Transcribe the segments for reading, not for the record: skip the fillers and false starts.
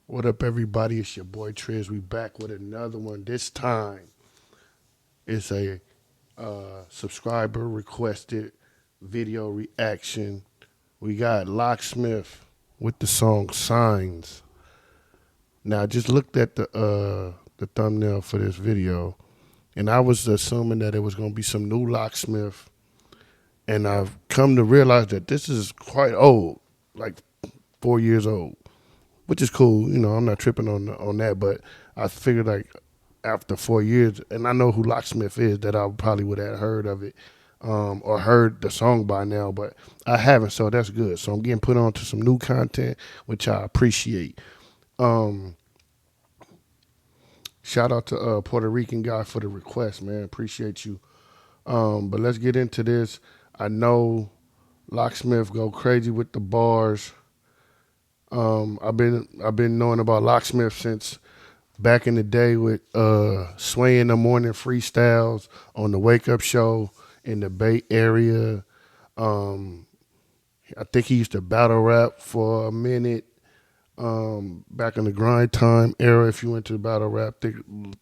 What up, everybody? It's your boy Triz. We back with another one. This time, it's a subscriber requested video reaction. We got Locksmith with the song "Signs." Now, I just looked at the thumbnail for this video, and I was assuming that it was going to be some new Locksmith, and I've come to realize that this is quite old, like 4 years old, which is cool. You know, I'm not tripping on that, but I figured like after 4 years, and I know who Locksmith is, that I probably would have heard of it or heard the song by now, but I haven't, so that's good. So I'm getting put on to some new content, which I appreciate. Um, Shout out to Puerto Rican guy for the request, man. Appreciate you. But let's get into this. I know Locksmith go crazy with the bars. I've been knowing about Locksmith since back in the day with Sway in the Morning freestyles on the Wake Up Show in the Bay Area. Um, I think he used to battle rap for a minute. Back in the grind time era, if you went to battle rap,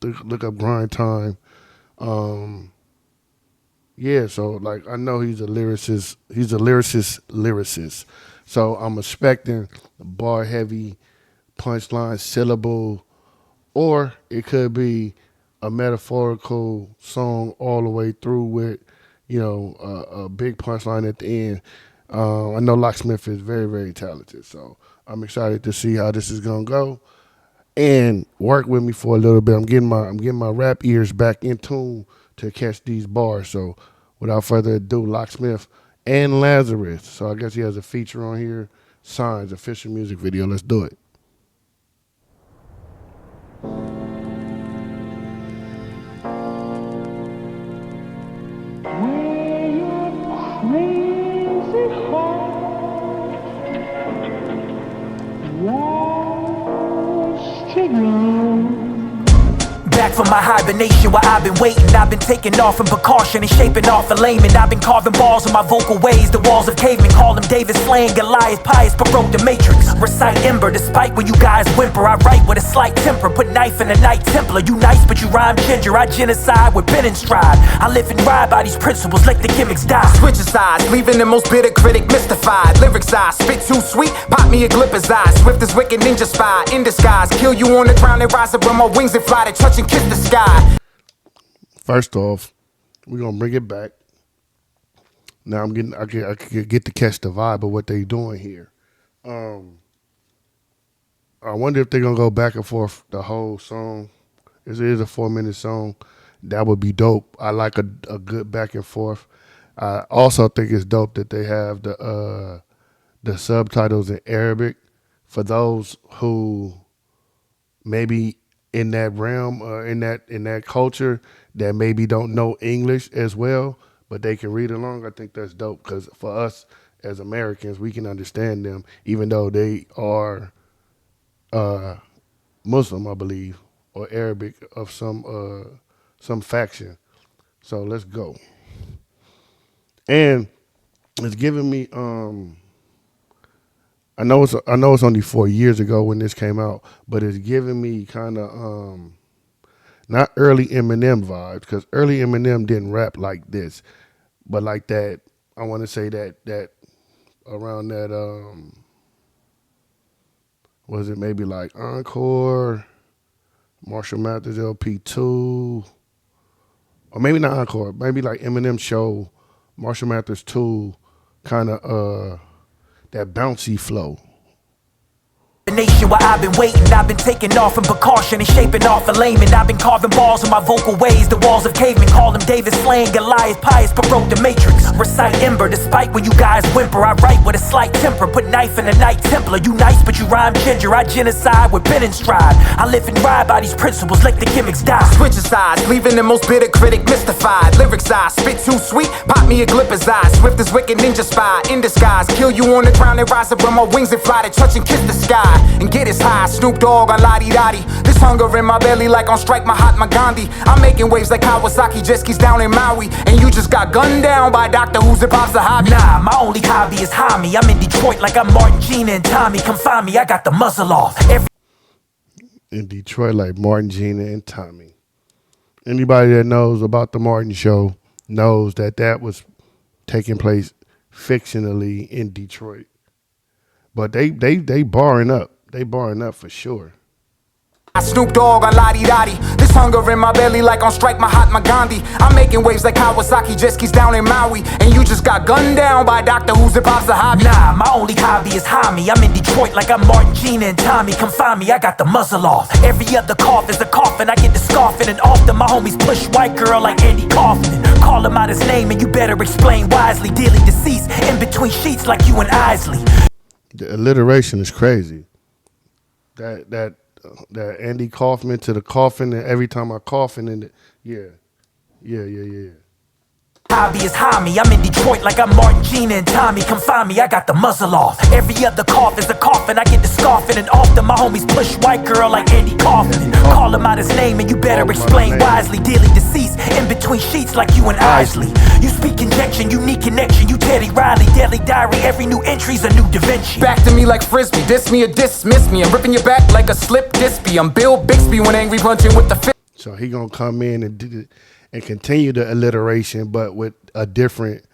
look up grind time. Um, yeah, so like I know he's a lyricist. He's a lyricist. So I'm expecting bar heavy, punchline, syllable, or it could be a metaphorical song all the way through with, a big punchline at the end. I know Locksmith is very, very talented, so I'm excited to see how this is gonna go. And work with me for a little bit. I'm getting my rap ears back in tune to catch these bars. So without further ado, Locksmith and Lazarus. So I guess he has a feature on here. Signs, official music video. Let's do it. Back from my hibernation where I've been waiting. I've been taking off in precaution and shaping off a layman. I've been carving balls with my vocal ways. The walls of cavemen call them David slaying Goliath. Pious but broke the matrix. Recite ember despite when you guys whimper. I write with a slight temper. Put knife in a night templar. You nice but you rhyme ginger. I genocide with pen and stride. I live and ride by these principles. Let the gimmicks die. Switch sides, leaving the most bitter critic mystified. Lyrics I spit too sweet, pop me a glipper's eye. Swift as wicked ninja spy, in disguise. Kill you on the ground and rise up with my wings and fly to touch and kiss the sky. First off, we're gonna bring it back. Now I get to catch the vibe of what they doing here. I wonder if they're gonna go back and forth the whole song. It is a 4 minute song. That would be dope. I like a good back and forth. I also think it's dope that they have the subtitles in Arabic for those who maybe in that realm or in that culture that maybe don't know English as well, but they can read along. I think that's dope because for us as Americans, we can understand them even though they are Muslim, I believe, or Arabic of some faction. So let's go. And it's giving me I know it's only 4 years ago when this came out, but it's giving me kind of not early Eminem vibes because early Eminem didn't rap like this, but like that. I want to say that around that was it maybe like Encore, Marshall Mathers LP2, or maybe not Encore, maybe like Eminem Show, Marshall Mathers 2, kind of that bouncy flow. Nation where I've been waiting. I've been taking off in precaution and shaping off a layman. I've been carving balls with my vocal ways. The walls of cavemen call them David slaying Goliath. Pious but broke the matrix. Recite ember despite when you guys whimper. I write with a slight temper. Put knife in a night templar. You nice but you rhyme ginger. I genocide with pen and stride. I live and ride by these principles. Let the gimmicks die. Switch sides, leaving the most bitter critic mystified. Lyrics I spit too sweet, pop me a glipper's eye. Swift as wicked ninja spy, in disguise. Kill you on the ground and rise up with my wings and fly to touch and kiss the sky. And get as high, Snoop Dogg on Lottie Dottie. This hunger in my belly like on strike Mahatma Gandhi. I'm making waves like Kawasaki jet skis down in Maui. And you just got gunned down by Doctor Who's hip hop's a hobby. Nah, my only hobby is hobby. I'm in Detroit like I'm Martin, Gina, and Tommy. Come find me, I got the muzzle off. in Detroit like Martin, Gina, and Tommy. Anybody that knows about the Martin Show knows that that was taking place fictionally in Detroit. But they barring up. They barring up for sure. Snoop Dogg on Lottie Dottie. This hunger in my belly like on strike Mahatma Gandhi. I'm making waves like Kawasaki jet skis down in Maui. And you just got gunned down by Doctor Who's hip hop's a hobby. Nah, my only hobby is homie. I'm in Detroit like I'm Martin, Gina, and Tommy. Come find me, I got the muzzle off. Every other cough is a coffin. I get the scoffing, and often my homies push white girl like Andy Kaufman. Call him out his name, and you better explain wisely. Dearly deceased in between sheets like you and Isley. The alliteration is crazy. That Andy Kaufman to the coffin, and every time I cough in it, yeah. Hobby is homie. I'm in Detroit like I'm Martin, Gina, and Tommy. Come find me, I got the muzzle off. Every other cough is a coffin. I get the scoffing, and often my homies push white girl like Andy Kaufman. Call him out his name, and you better explain wisely. Dearly deceased in between sheets like you and Isley. You speak conjecture, unique connection. You Teddy Riley, daily diary. Every new entry's a new Da Vinci. Back to me like frisbee, diss me or dismiss me. I'm ripping your back like a slip dispy. I'm Bill Bixby when angry punching with the fist. So he gonna come in and do and continue the alliteration, but with a different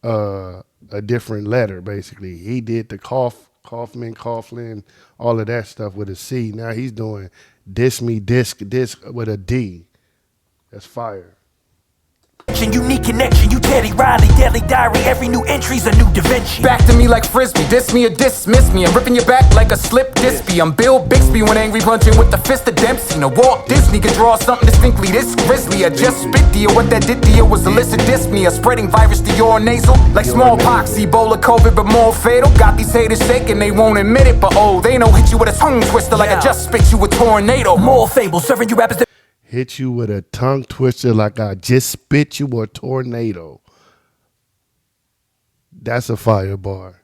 letter. Basically, he did the Kaufman, Coughlin, all of that stuff with a C. Now he's doing diss me, disc with a D. That's fire. Unique connection, you Teddy Riley, daily diary. Every new entry's a new Da Vinci. Back to me like frisbee, diss me or dismiss me. I'm ripping your back like a slip dispy. I'm Bill Bixby when angry punching with the fist of Dempsey. Now Walt Disney could draw something distinctly this grisly. I just spit to you, what that did to you was illicit dyspnea. Spreading virus to your nasal like smallpox, Ebola, COVID, but more fatal. Got these haters shaking, they won't admit it, but oh, they know hit you with a tongue twister like I just spit you a tornado. More fables, serving you rappers that hit you with a tongue twister like I just spit you a tornado. That's a fire bar.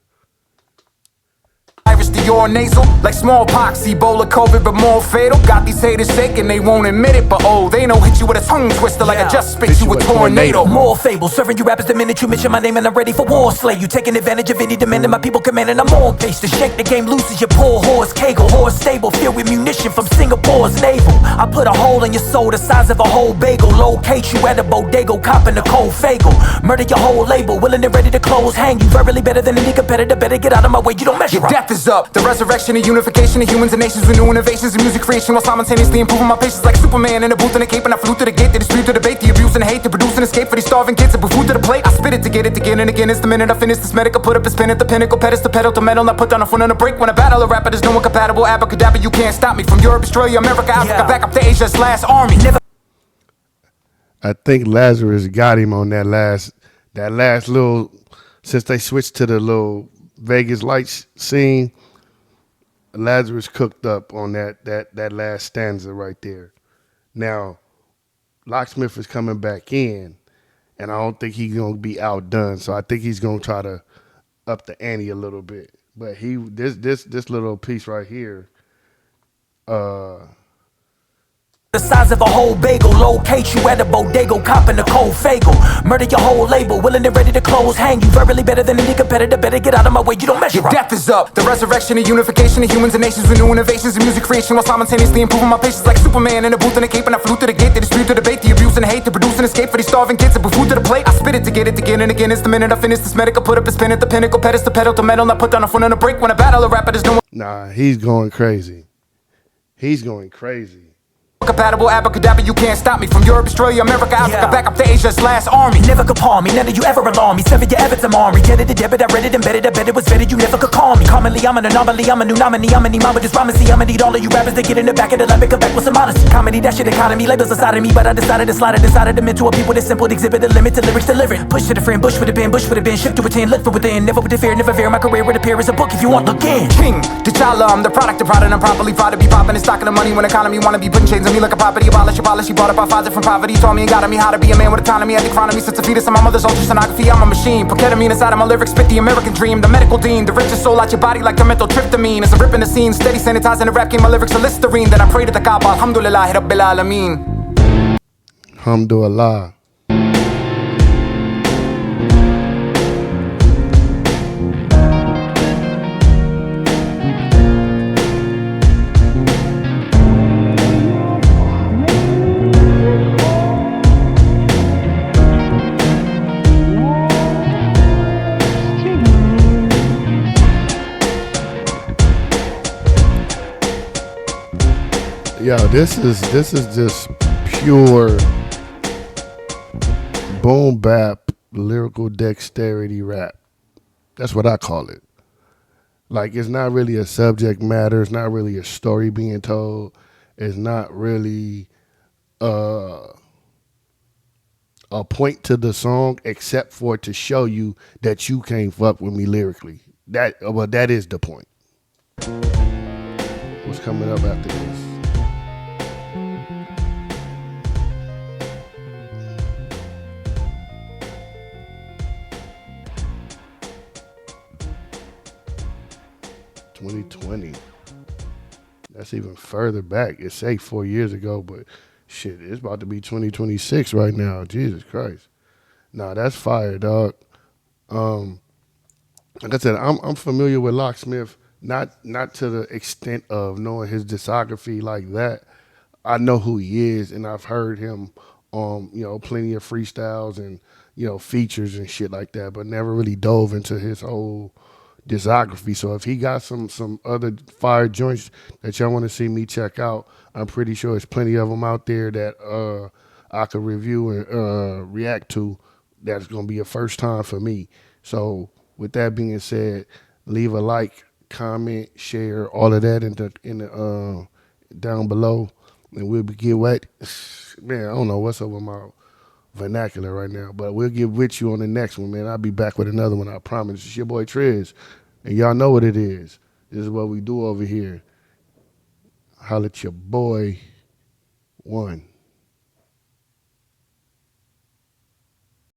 Virus to your nasal like smallpox, Ebola, COVID, but more fatal. Got these haters shaking, they won't admit it, but oh, they know hit you with a tongue twister like I just spit you a tornado. More fables, serving you rappers the minute you mention my name, and I'm ready for war. Slay you, taking advantage of any demand, and my people commanding. I'm on pace to shake the game loose as your poor horse Kegel. Horse stable, filled with munition from Singapore's naval. I put a hole in your soul the size of a whole bagel. Locate you at a bodega, copping a cold fagel. Murder your whole label, willing and ready to close. Hang you verbally better than any competitor. Better get out of my way, you don't measure your up. Death is up. The resurrection and unification of humans and nations with new innovations and music creation, while simultaneously improving my patience like Superman in a booth and a cape. And I flew to the gate, the dispute, the debate, the abuse and the hate, to produce an escape for these starving kids and put food to the plate. I spit it to get it again and again. It's the minute I finish this medical, put up a spin at the pinnacle, pedestal, pedal to metal. Not put down a foot on a break when I battle a rapper. There's no one compatible. Abracadabra, you can't stop me. From Europe, Australia, America, Africa, back up to Asia's last army. Never. I think Lazarus got him on that last little, since they switched to the little Vegas lights scene. Lazarus cooked up on that last stanza right there. Now, Locksmith is coming back in, and I don't think he's gonna be outdone. So I think he's gonna try to up the ante a little bit. But this little piece right here, the size of a whole bagel. Locate you at a bodega, copping a cold fagel. Murder your whole label, willing and ready to close. Hang you verbally better than any competitor. Better get out of my way, you don't measure your up. Death is up. The resurrection and unification of humans and nations with new innovations and music creation, while simultaneously improving my patience like Superman in a booth and a cape. And I flew to the gate, the dispute, the debate, the abuse and the hate, to produce an escape for these starving kids and put food to the plate. I spit it to get it again and again. It's the minute I finish this medical, put up a spin at the pinnacle, pedestal, pedal to metal. Not put down a foot on a break when I battle a rapper. There's no one. Nah, he's going crazy. He's going crazy. Compatible, abracadabra, you can't stop me. From Europe, Australia, America, Africa, back up to Asia's last army. Never could palm me, none of you ever alarm me. Sever your evidence, Amari. Get it, debit, I read it, embedded, I bet it was vetted. You never could call me. Commonly, I'm an anomaly, I'm a new nominee. I'm a need mama, just promise. I'ma need all of you rappers that get in the back of the lab and come back with some honesty. Comedy, that shit economy, labels inside of me. But I decided to slide it inside of them into a people that simple, exhibit the limit to lyrics delivered. Push to the friend, bush with a pen, bush with a bin. Shift to a 10, lift from within. Never with the fear, never fear. My career would appear as a book if you want, look in. King, T'Challa, I'm the product of product. I'm properly proud to be popping and stocking the money when economy wanna be putting chains on me like a property. She brought up our father from poverty, taught me and got me how to be a man with autonomy. At the economy since a fetus, and my mother's ultrasonography. I'm a machine, put ketamine inside of my lyrics, spit the American dream. The medical dean, the richest soul out your body like the mental tryptamine. It's a rip in the scene, steady sanitizing the rap game. My lyrics are Listerine. Then I pray to the Kaaba, alhamdulillah, rabbil alameen. Alhamdulillah. Yo, this is just pure boom bap lyrical dexterity rap. That's what I call it. Like it's not really a subject matter. It's not really a story being told. It's not really uh, a point to the song, except for to show you that you can't fuck with me lyrically. That is the point. What's coming up after this? 2020. That's even further back. It's say 4 years ago, but shit, it's about to be 2026 right now. Jesus Christ. Nah, that's fire, dog. Um, like I said, I'm familiar with Locksmith, not to the extent of knowing his discography like that. I know who he is, and I've heard him plenty of freestyles and features and shit like that, but never really dove into his whole discography. So if he got some other fire joints that y'all want to see me check out, I'm pretty sure there's plenty of them out there that I could review and react to. That's gonna be a first time for me. So with that being said, leave a like, comment, share, all of that in the down below, and we'll get wet. Man, I don't know what's up with my vernacular right now, but we'll get with you on the next one, man. I'll be back with another one, I promise. It's your boy Triz, and y'all know what it is. This is what we do over here. Holla at your boy. One.